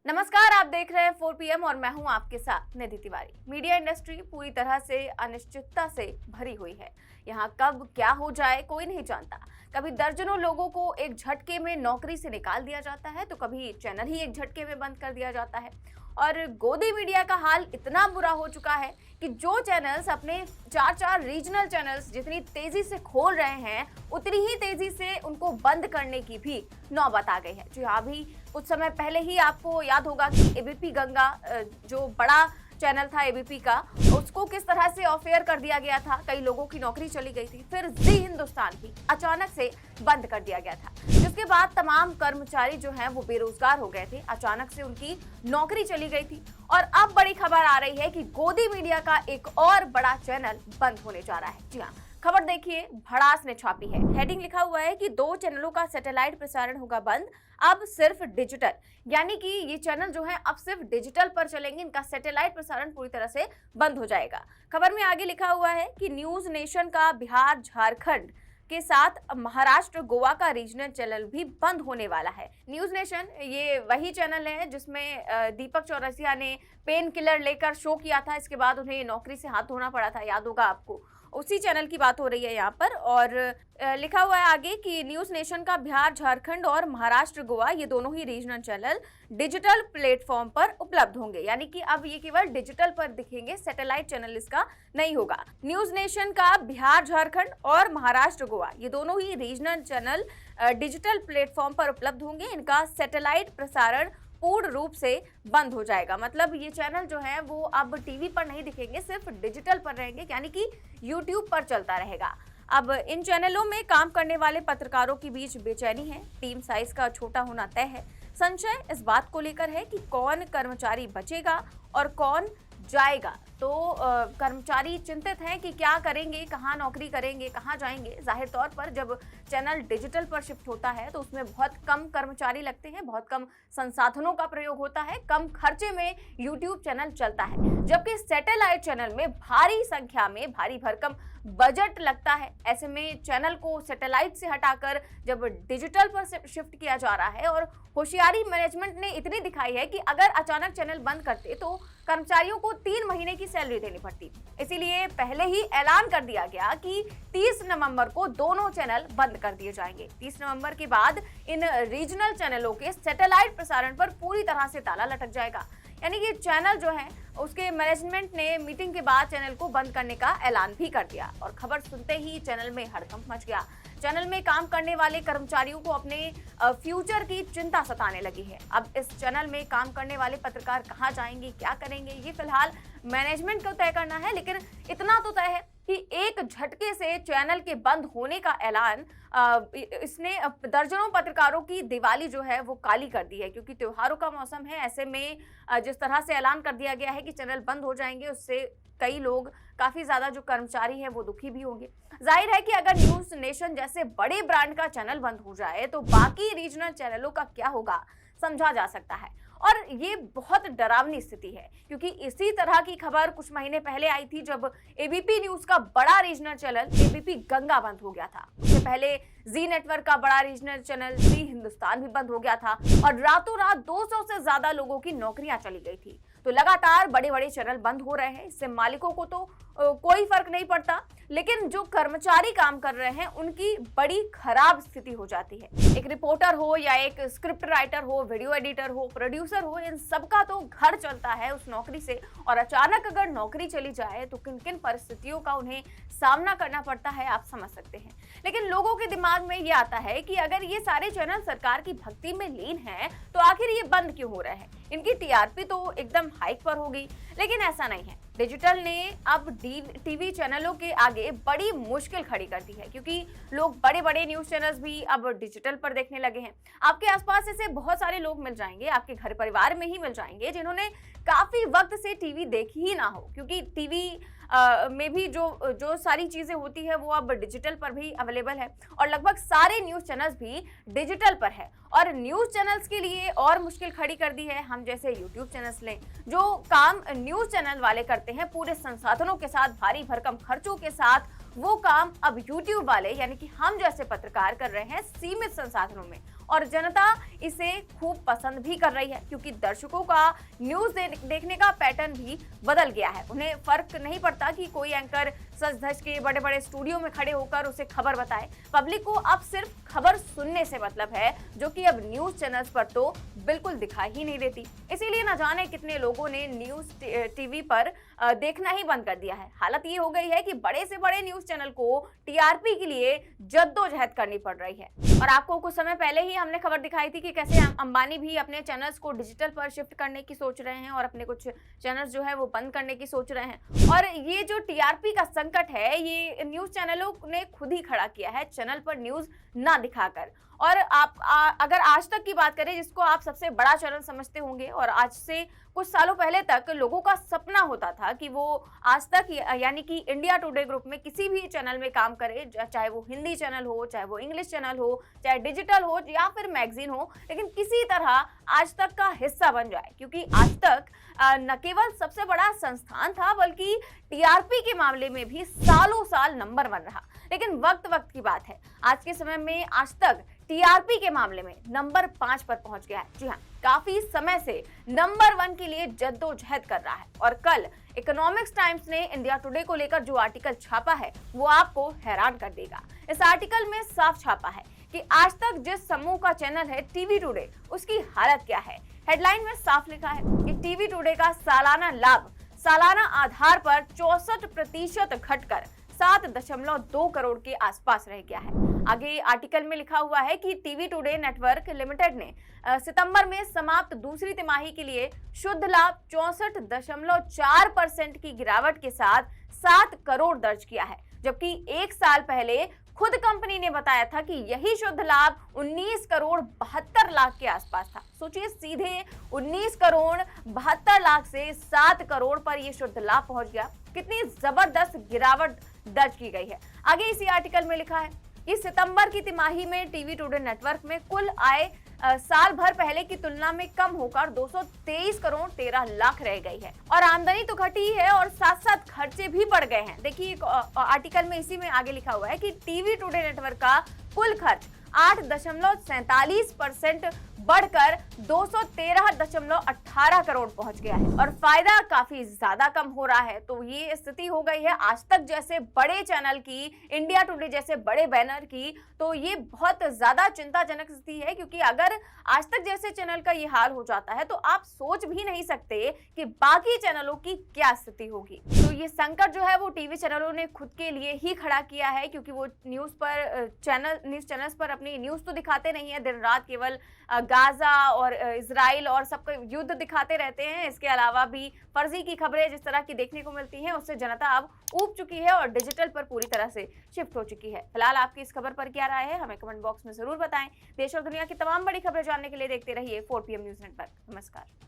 नमस्कार, आप देख रहे हैं 4 PM और मैं हूं आपके साथ निधि तिवारी। मीडिया इंडस्ट्री पूरी तरह से अनिश्चितता से भरी हुई है। यहां कब क्या हो जाए कोई नहीं जानता। कभी दर्जनों लोगों को एक झटके में नौकरी से निकाल दिया जाता है तो कभी चैनल ही एक झटके में बंद कर दिया जाता है। और गोदी मीडिया का हाल इतना बुरा हो चुका है कि जो चैनल्स अपने चार रीजनल चैनल्स जितनी तेजी से खोल रहे हैं उतनी ही तेजी से उनको बंद करने की भी नौबत आ गई है। जी हाँ, अभी कुछ समय पहले ही आपको याद होगा कि एबीपी गंगा जो बड़ा चैनल था एबीपी का, उसको किस तरह से ऑफ एयर कर दिया गया था। कई लोगों की नौकरी चली गई थी। फिर जी हिंदुस्तान भी अचानक से बंद कर दिया गया था, जिसके बाद तमाम कर्मचारी जो हैं वो बेरोजगार हो गए थे। अचानक से उनकी नौकरी चली गई थी। और अब बड़ी खबर आ रही है कि गोदी मीडिया का एक और बड़ा चैनल बंद होने जा रहा है। जी हाँ, खबर देखिए, भड़ास ने छापी है। हेडिंग लिखा हुआ है कि 2 चैनलों का सैटेलाइट प्रसारण होगा बंद, अब सिर्फ डिजिटल। यानी कि ये चैनल जो है अब सिर्फ डिजिटल पर चलेंगे, इनका सैटेलाइट प्रसारण पूरी तरह से बंद हो जाएगा। खबर में आगे लिखा हुआ है कि न्यूज नेशन का बिहार झारखंड के साथ महाराष्ट्र गोवा का रीजनल चैनल भी बंद होने वाला है। न्यूज नेशन ये वही चैनल है जिसमें दीपक चौरसिया ने पेन किलर लेकर शो किया था। इसके बाद उन्हें नौकरी से हाथ धोना पड़ा था, याद होगा आपको। उसी चैनल की बात हो रही है यहाँ पर। और लिखा हुआ है आगे कि न्यूज नेशन का बिहार झारखंड और महाराष्ट्र गोवा ये दोनों ही रीजनल चैनल डिजिटल प्लेटफॉर्म पर उपलब्ध होंगे। यानी कि अब ये केवल डिजिटल पर दिखेंगे, सैटेलाइट चैनल इसका नहीं होगा। न्यूज नेशन का बिहार झारखंड और महाराष्ट्र गोवा ये दोनों ही रीजनल चैनल डिजिटल प्लेटफॉर्म पर उपलब्ध होंगे। इनका सैटेलाइट प्रसारण पूर्ण रूप से बंद हो जाएगा। मतलब ये चैनल जो है वो अब टीवी पर नहीं दिखेंगे, सिर्फ डिजिटल पर रहेंगे, यानी कि यूट्यूब पर चलता रहेगा। अब इन चैनलों में काम करने वाले पत्रकारों के बीच बेचैनी है। टीम साइज का छोटा होना तय है। संशय इस बात को लेकर है कि कौन कर्मचारी बचेगा और कौन जाएगा। तो कर्मचारी चिंतित हैं कि क्या करेंगे, कहाँ नौकरी करेंगे, कहाँ जाएंगे। जाहिर तौर पर जब चैनल डिजिटल पर शिफ्ट होता है तो उसमें बहुत कम कर्मचारी लगते हैं, बहुत कम संसाधनों का प्रयोग होता है, कम खर्चे में यूट्यूब चैनल चलता है। जबकि सैटेलाइट चैनल में भारी संख्या में भारी भरकम बजट लगता है। ऐसे में चैनल को सैटेलाइट से हटाकर जब डिजिटल पर शिफ्ट किया जा रहा है, और होशियारी मैनेजमेंट ने इतनी दिखाई है कि अगर अचानक चैनल बंद करते तो कर्मचारियों को 3 महीने की सैलरी देनी पड़ती। इसीलिए पहले ही ऐलान कर दिया गया कि 30 नवंबर को दोनों चैनल बंद कर दिए जाएंगे। 30 नवंबर के बाद इन रीजनल चैनलों के सैटेलाइट प्रसारण पर पूरी तरह से ताला लटक जाएगा। यानी कि चैनल जो है उसके मैनेजमेंट ने मीटिंग के बाद चैनल को बंद करने का ऐलान भी कर दिया। और खबर सुनते ही चैनल में हड़कंप मच गया। चैनल में काम करने वाले कर्मचारियों को अपने फ्यूचर की चिंता सताने लगी है। अब इस चैनल में काम करने वाले पत्रकार कहाँ जाएंगे, क्या करेंगे, ये फिलहाल मैनेजमेंट को तय करना है। लेकिन इतना तो तय है कि एक झटके से चैनल के बंद होने का ऐलान इसने दर्जनों पत्रकारों की दिवाली जो है वो काली कर दी है। क्योंकि त्योहारों का मौसम है, ऐसे में जिस तरह से ऐलान कर दिया गया है कि चैनल बंद हो जाएंगे, उससे कई लोग, काफी ज्यादा जो कर्मचारी हैं वो दुखी भी होंगे। जाहिर है कि अगर न्यूज नेशन जैसे बड़े ब्रांड का चैनल बंद हो जाए तो बाकी रीजनल चैनलों का क्या होगा, समझा जा सकता है। और ये बहुत डरावनी स्थिति है, क्योंकि इसी तरह की खबर कुछ महीने पहले आई थी जब एबीपी न्यूज का बड़ा रीजनल चैनल एबीपी गंगा बंद हो गया था। उससे पहले जी नेटवर्क का बड़ा रीजनल चैनल जी हिंदुस्तान भी बंद हो गया था और रातों रात 200 से ज्यादा लोगों की नौकरियां चली गई थी। तो लगातार बड़े बड़े चैनल बंद हो रहे हैं। इससे मालिकों को तो कोई फर्क नहीं पड़ता, लेकिन जो कर्मचारी काम कर रहे हैं उनकी बड़ी खराब स्थिति हो जाती है। एक रिपोर्टर हो या एक स्क्रिप्ट राइटर हो, वीडियो एडिटर हो, प्रोड्यूसर हो, इन सबका तो घर चलता है उस नौकरी से। और अचानक अगर नौकरी चली जाए तो किन किन परिस्थितियों का उन्हें सामना करना पड़ता है, आप समझ सकते हैं। लेकिन लोगों के दिमाग में ये आता है कि अगर ये सारे चैनल सरकार की भक्ति में लीन हैं तो आखिर ये बंद क्यों हो रहे हैं। इनकी टीआरपी तो एकदम हाइक पर होगी। लेकिन ऐसा नहीं है। डिजिटल ने अब टीवी चैनलों के आगे बड़ी मुश्किल खड़ी कर दी है, क्योंकि लोग बड़े बड़े न्यूज चैनल्स भी अब डिजिटल पर देखने लगे हैं। आपके आसपास ऐसे बहुत सारे लोग मिल जाएंगे, आपके घर परिवार में ही मिल जाएंगे, जिन्होंने काफी वक्त से टीवी देखी ही ना हो। क्योंकि टीवी में भी जो सारी चीजें होती है वो अब डिजिटल पर भी अवेलेबल है, और लगभग सारे न्यूज चैनल्स भी डिजिटल पर है। और न्यूज चैनल्स के लिए और मुश्किल खड़ी कर दी है। हम जैसे यूट्यूब चैनल्स लें, जो काम न्यूज चैनल वाले करते हैं पूरे संसाधनों के साथ, भारी भरकम खर्चों के साथ, वो काम अब यूट्यूब वाले यानी कि हम जैसे पत्रकार कर रहे हैं सीमित संसाधनों में। और जनता इसे खूब पसंद भी कर रही है, क्योंकि दर्शकों का न्यूज देखने का पैटर्न भी बदल गया है। उन्हें फर्क नहीं पड़ता कि कोई एंकर सज धज के बड़े बड़े स्टूडियो में खड़े होकर उसे खबर बताए। पब्लिक को अब सिर्फ खबर सुनने से मतलब है, जो कि अब न्यूज चैनल्स पर तो बिल्कुल दिखाई ही नहीं देती। इसीलिए न जाने कितने लोगों ने न्यूज टीवी पर देखना ही बंद कर दिया है। हालत ये हो गई है कि बड़े से बड़े न्यूज चैनल को टीआरपी के लिए जद्दोजहद करनी पड़ रही है। और आपको कुछ समय पहले ही हमने खबर दिखाई थी कि कैसे अंबानी भी अपने चैनल्स को डिजिटल पर शिफ्ट करने की सोच रहे हैं और अपने कुछ चैनल्स जो है वो बंद करने की सोच रहे हैं। और ये जो टीआरपी का संकट है, ये न्यूज चैनलों ने खुद ही खड़ा किया है, चैनल पर न्यूज ना दिखाकर। और अगर आज तक की बात करें, जिसको आप सबसे बड़ा चैनल समझते होंगे, और आज से कुछ सालों पहले तक लोगों का सपना होता था कि वो आज तक यानी कि इंडिया टुडे ग्रुप में किसी भी चैनल में काम करे, चाहे वो हिंदी चैनल हो, चाहे वो इंग्लिश चैनल हो, चाहे डिजिटल हो या फिर मैगजीन हो, लेकिन किसी तरह आज तक का हिस्सा बन जाए। क्योंकि आज तक न केवल सबसे बड़ा संस्थान था, बल्कि टीआरपी के मामले में भी सालों साल नंबर 1 रहा। लेकिन वक्त की बात है, आज के समय में आज तक टीआरपी के मामले में नंबर 5 पर पहुंच गया है। जी हाँ, काफी समय से नंबर 1 के लिए जद्दोजहद कर रहा है। और कल इकोनॉमिक्स टाइम्स ने इंडिया टुडे को लेकर जो आर्टिकल छापा है, वो आपको हैरान कर देगा। इस आर्टिकल में साफ छापा है कि आज तक जिस समूह का चैनल है टीवी टुडे, उसकी हालत क्या है। हेडलाइन में साफ लिखा है कि टीवी टुडे का सालाना लाभ सालाना आधार पर 64% घटकर 7.2 करोड़ के आसपास रह गया है। आगे आर्टिकल में लिखा हुआ है कि टीवी टुडे नेटवर्क लिमिटेड ने सितंबर में समाप्त दूसरी तिमाही के लिए शुद्ध लाभ 64.4% की गिरावट के साथ 7 करोड़ दर्ज किया है, जबकि एक साल पहले खुद कंपनी ने बताया था कि यही शुद्ध लाभ 19 करोड़ 72 लाख के आसपास था। सोचिए, सीधे 19 करोड़ 72 लाख से 7 करोड़ पर यह शुद्ध लाभ पहुंच गया। कितनी जबरदस्त गिरावट दर्ज की गई है। आगे इसी आर्टिकल में लिखा है कि सितंबर की तिमाही में टीवी टुडे नेटवर्क में कुल आय साल भर पहले की तुलना में कम होकर 223 करोड़ 13 लाख रह गई है। और आमदनी तो घटी है और साथ साथ खर्चे भी बढ़ गए हैं। देखिए, आर्टिकल में इसी में आगे लिखा हुआ है कि टीवी टुडे नेटवर्क का कुल खर्च 8.47% बढ़कर 213.18 करोड़ पहुंच गया है और फायदा काफी ज्यादा कम हो रहा है। तो ये स्थिति हो गई है आज तक जैसे बड़े चैनल की, इंडिया टुडे जैसे बड़े बैनर की। तो ये बहुत ज्यादा चिंताजनक स्थिति है, क्योंकि अगर आज तक जैसे चैनल का ये हाल हो जाता है तो आप सोच भी नहीं सकते कि बाकी चैनलों की क्या स्थिति होगी। तो ये संकट जो है वो टीवी चैनलों ने खुद के लिए ही खड़ा किया है, क्योंकि वो न्यूज चैनल्स पर अपनी न्यूज तो दिखाते नहीं है, दिन रात केवल गाजा और इजराइल और सबका युद्ध दिखाते रहते हैं। इसके अलावा भी फर्जी की खबरें जिस तरह की देखने को मिलती हैं, उससे जनता अब ऊब चुकी है और डिजिटल पर पूरी तरह से शिफ्ट हो चुकी है। फिलहाल आपकी इस खबर पर क्या राय है, हमें कमेंट बॉक्स में जरूर बताएं। देश और दुनिया की तमाम बड़ी खबरें जानने के लिए देखते रहिए 4 PM न्यूज नेटवर्क। नमस्कार।